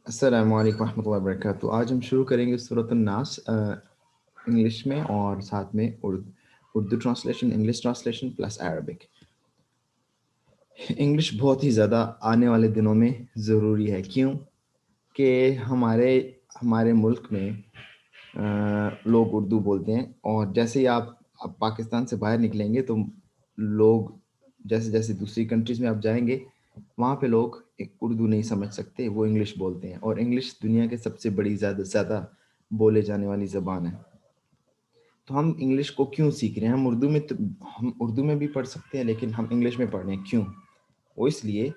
السلام علیکم ورحمۃ اللہ وبرکاتہ۔ آج ہم شروع کریں گے سورۃ الناس انگلش میں اور ساتھ میں Urdu translation, English translation plus Arabic. English بہت ہی زیادہ آنے والے دنوں میں ضروری ہے، کیوں کہ ہمارے ملک میں لوگ اردو بولتے ہیں، اور جیسے ہی آپ پاکستان سے باہر نکلیں گے تو لوگ جیسے جیسے دوسری کنٹریز میں آپ جائیں گے وہاں پہ لوگ اردو نہیں سمجھ سکتے، وہ انگلش بولتے ہیں، اور انگلش دنیا کے سب سے بڑی زیادہ بولے جانے والی زبان ہے۔ تو ہم انگلش کو کیوں سیکھ رہے ہیں؟ ہم اردو میں بھی پڑھ سکتے ہیں، لیکن ہم انگلش میں پڑھ رہے ہیں، کیوں؟ وہ اس لیے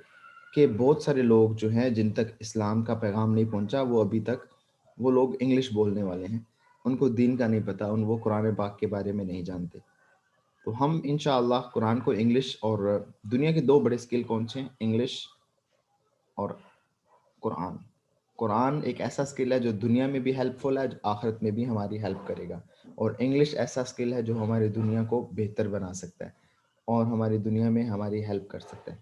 کہ بہت سارے لوگ جو ہیں جن تک اسلام کا پیغام نہیں پہنچا، وہ لوگ انگلش بولنے والے ہیں، ان کو دین کا نہیں پتہ، وہ قرآن پاک کے بارے میں نہیں جانتے۔ تو ہم انشاءاللہ قرآن کو انگلش، اور دنیا کے دو بڑے اسکل کون سے ہیں؟ انگلش اور قرآن ایک ایسا اسکل ہے جو دنیا میں بھی ہیلپ فل ہے، جو آخرت میں بھی ہماری ہیلپ کرے گا، اور انگلش ایسا اسکل ہے جو ہماری دنیا کو بہتر بنا سکتا ہے اور ہماری دنیا میں ہماری ہیلپ کر سکتا ہے،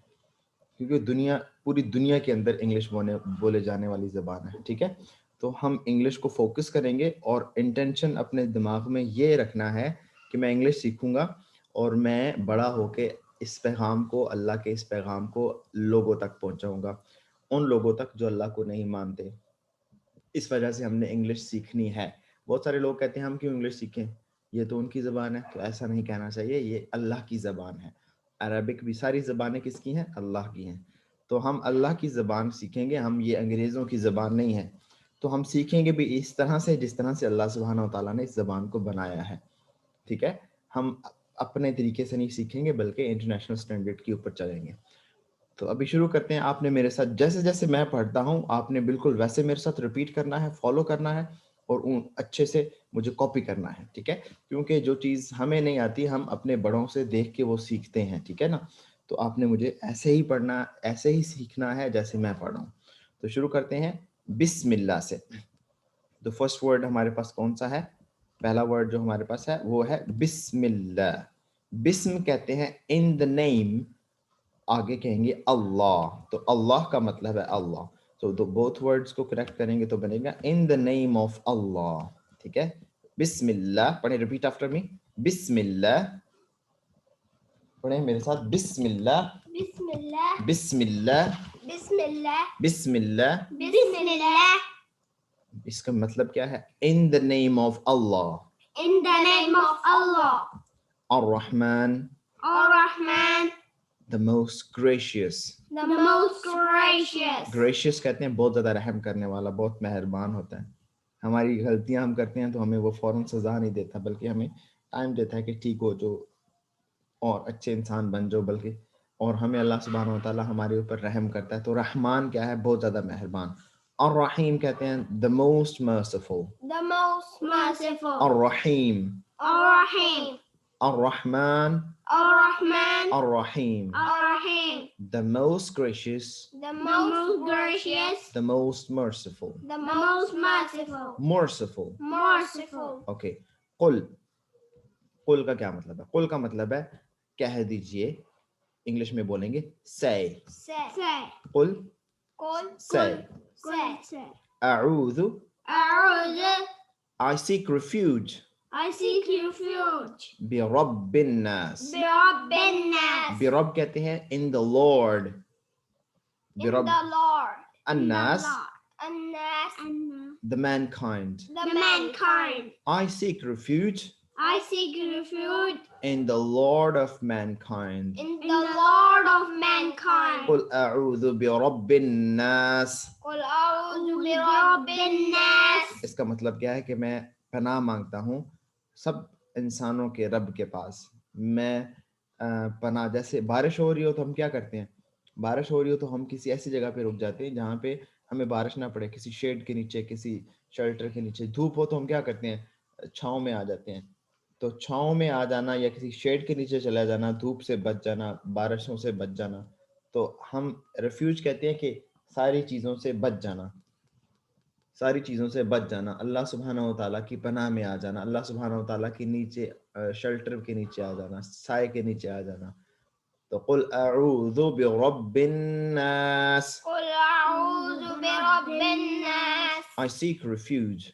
کیونکہ پوری دنیا کے اندر انگلش بولے جانے والی زبان ہے، ٹھیک ہے؟ تو ہم انگلش کو فوکس کریں گے، اور انٹینشن اپنے دماغ میں یہ رکھنا ہے کہ میں انگلش سیکھوں گا اور میں بڑا ہو کے اس پیغام کو، اللہ کے اس پیغام کو لوگوں تک پہنچاؤں گا، ان لوگوں تک جو اللہ کو نہیں مانتے۔ اس وجہ سے ہم نے انگلش سیکھنی ہے۔ بہت سارے لوگ کہتے ہیں ہم کیوں انگلش سیکھیں، یہ تو ان کی زبان ہے۔ تو ایسا نہیں کہنا چاہیے، یہ اللہ کی زبان ہے۔ عربک بھی ساری زبانیں کس کی ہیں؟ اللہ کی ہیں۔ تو ہم اللہ کی زبان سیکھیں گے، ہم یہ انگریزوں کی زبان نہیں ہے۔ تو ہم سیکھیں گے بھی اس طرح سے جس طرح سے اللہ سبحانہ و تعالیٰ نے اس زبان کو بنایا ہے، ٹھیک ہے؟ ہم اپنے طریقے سے نہیں سیکھیں گے بلکہ انٹرنیشنل سٹینڈرڈ کے اوپر چلیں گے۔ تو ابھی شروع کرتے ہیں۔ آپ نے میرے ساتھ جیسے جیسے میں پڑھتا ہوں آپ نے بالکل ویسے میرے ساتھ ریپیٹ کرنا ہے، فالو کرنا ہے، اور اچھے سے مجھے کاپی کرنا ہے، ٹھیک ہے؟ کیونکہ جو چیز ہمیں نہیں آتی ہم اپنے بڑوں سے دیکھ کے وہ سیکھتے ہیں، ٹھیک ہے نا؟ تو آپ نے مجھے ایسے ہی پڑھنا، ایسے ہی سیکھنا ہے جیسے میں پڑھ رہا ہوں۔ تو شروع کرتے ہیں بسم اللہ سے۔ تو فرسٹ ورڈ ہمارے پاس کون سا ہے؟ پہلا ورڈ جو ہمارے پاس ہے وہ ہے بسم اللہ۔ بسم کہتے ہیں ان the name، آگے کہیں گے اللہ، تو اللہ کا مطلب ہے اللہ۔ تو بوتھ ورڈز کو کریکٹ کریں گے تو بنے گا ان the name of اللہ، ٹھیک ہے؟ بسم اللہ پڑھیں، ریپیٹ آفٹر می، بسم اللہ، پڑھیں میرے ساتھ، بسم اللہ، بسم اللہ، بسم اللہ، بسم اللہ، بسم اللہ۔ بسم اللہ۔ اس کا مطلب کیا ہے؟ ان the name of Allah, In the name of Allah, الرحمن، Ar-Rahman, the most gracious۔ the most gracious. Gracious کہتے ہیں بہت زیادہ رحم کرنے والا، بہت مہربان ہوتا ہے۔ ہماری غلطیاں ہم کرتے ہیں تو ہمیں وہ فوراً سزا نہیں دیتا، بلکہ ہمیں ٹائم دیتا ہے کہ ٹھیک ہو جو اور اچھے انسان بن جاؤ، بلکہ اور ہمیں اللہ سبحانہ و تعالیٰ ہمارے اوپر رحم کرتا ہے۔ تو رحمان کیا ہے؟ بہت زیادہ مہربان۔ الرحیم کہتے ہیں the most merciful۔ The most merciful. الرحیم، Ar-Rahim, الرحمن، Ar-Rahman, الرحیم، Ar-Rahim, the most gracious، the most gracious, the most merciful۔ the most merciful, merciful، merciful. Okay. قل، قل کا کیا مطلب ہے؟ قل کا مطلب ہے کہہ دیجئے، انگلش میں بولیں گے say۔ Say, قل، Qul, say۔ say. اعوذ، A'udhu, I seek refuge I seek refuge. برب الناس۔ Birabbin nas. برب کہتے ہیں in the Lord، In برب the Lord. الناس، An-nas. the mankind۔ The mankind. I seek refuge I seek refuge in the Lord of mankind۔ in the Lord of mankind. قل اعوذ برب الناس۔ Qul a'udhu bi rabbin nas. اس کا مطلب کیا ہے کہ میں پناہ مانگتا ہوں سب انسانوں کے رب کے پاس۔ میں پناہ، جیسے بارش ہو رہی ہو تو ہم کیا کرتے ہیں؟ بارش ہو رہی ہو تو ہم کسی ایسی جگہ پہ رک جاتے ہیں جہاں پہ ہمیں بارش نہ پڑے، کسی شیڈ کے نیچے، کسی شیلٹر کے نیچے۔ دھوپ ہو تو ہم کیا کرتے ہیں؟ چھاؤں میں آ جاتے ہیں۔ تو چھاؤں میں آ جانا یا کسی شیڈ کے نیچے چلا جانا، دھوپ سے بچ جانا، بارشوں سے بچ جانا، تو ہم ریفیوج کہتے ہیں کہ ساری چیزوں سے بچ جانا، ساری چیزوں سے بچ جانا، اللہ سبحانہ و تعالیٰ کی پناہ میں آ جانا، اللہ سبحانہ و تعالیٰ کے نیچے، شیلٹر کے نیچے آ جانا، سائے کے نیچے آ جانا۔ تو قل اعوذ برب الناس، Qul a'udhu bi Rabbin Nas. I seek refuge.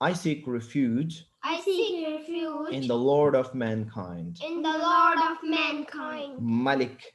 I seek refuge I seek refuge in the Lord of mankind. in the Lord of mankind. Malik.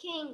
King.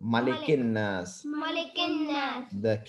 Malikin nas. Malikin Nas. The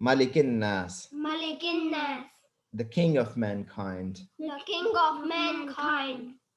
Malikin nas. Malikin Nas. The king of mankind. The king of mankind.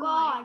God.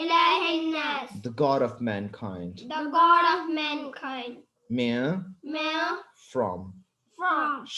Ilahin Nas. The God of mankind. The God of mankind. Min. Male. From. From.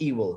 evil.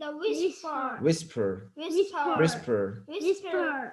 The whisper. Whisperer. Whisper. Whisperer. Whisper.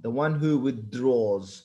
the one who withdraws.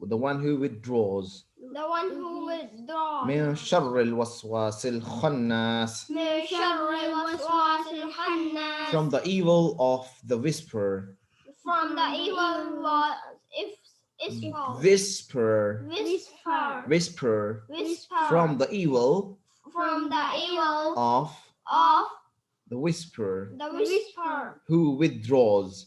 the one who withdraws. The one who withdraws. من شر الوسواس الخناس. من شر الوسواس الخناس. From the evil of the whisperer. From the evil was if Whisper. whisper. Whisper. Whisper. From the evil From the evil of of the whisperer the whisper. who withdraws.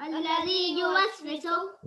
Alladhi yuwaswisu.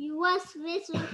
Yuwaswisu.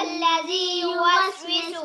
Alladhi yuwaswisu.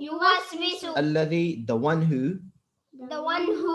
Yuwaswisu. Alladhi, the one who. The one who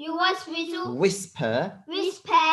yuwaswisu. Whisper. Whisper.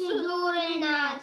sudurin nas.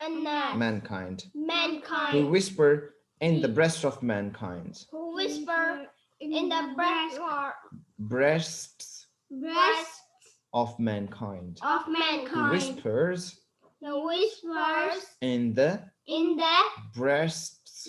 Annas. Mankind. Who Mankind. whisper in the breast of mankind. Who whisper in the Breasts breast of mankind. of Who mankind. whispers The whispers in the in the breasts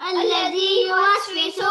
Alladhi yuwaswisu.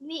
Vi.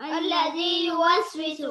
Alladhi yuwaswisu.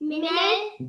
Minal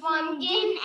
From jinn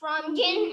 from jinn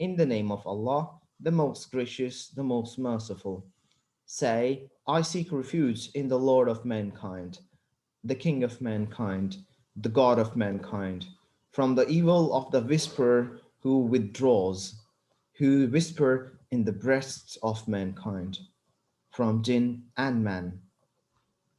In the name of Allah, the most gracious, the most merciful. Say, I seek refuge in the Lord of mankind, the King of mankind, the God of mankind, from the evil of the whisperer who withdraws, who whisper in the breasts of mankind, from jinn and man.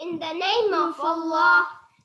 In the name of Allah.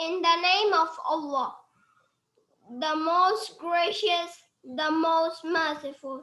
In the name of Allah, the most gracious, the most merciful.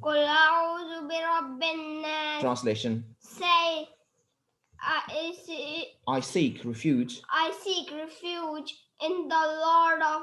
Qul a'udhu bi rabbin nas. Translation. Say, I seek refuge. I seek refuge in the Lord of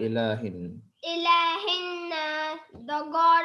Ilahin. Ilahin nas, the God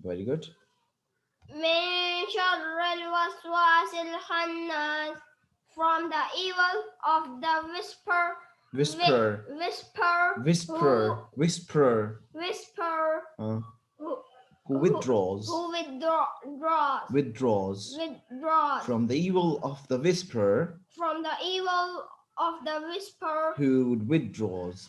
Very good. Min sharril waswasil khannas, from the evil of the whisperer. Who withdraws. From the evil of the whisperer. Who withdraws.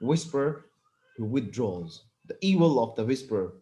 whisper who withdraws, the evil of the whisperer.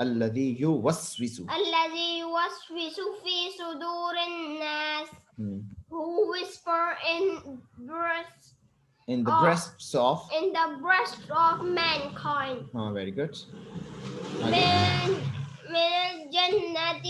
الذي يوسوس في صدور الناس. Who whisper in the breasts of mankind. Very good. من الجنة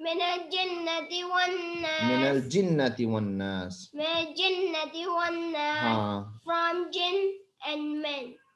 من الجنة والناس. من الجنة والناس. من الجنة والناس. From jinn and men.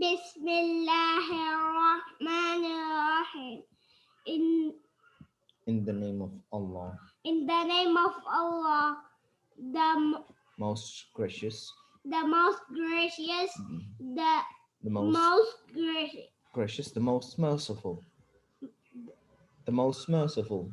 Bismillahirrahmanirrahim. In the name of Allah. In the name of Allah, the most gracious. The most gracious. The most gracious. The most merciful. The most merciful.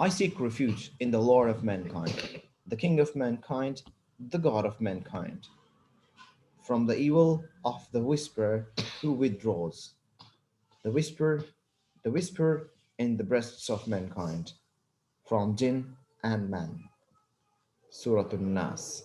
I seek refuge in the Lord of mankind, the King of mankind, the God of mankind, from the evil of the whisperer who withdraws, the whisperer in the breasts of mankind, from jinn and man. Surah An-Nas.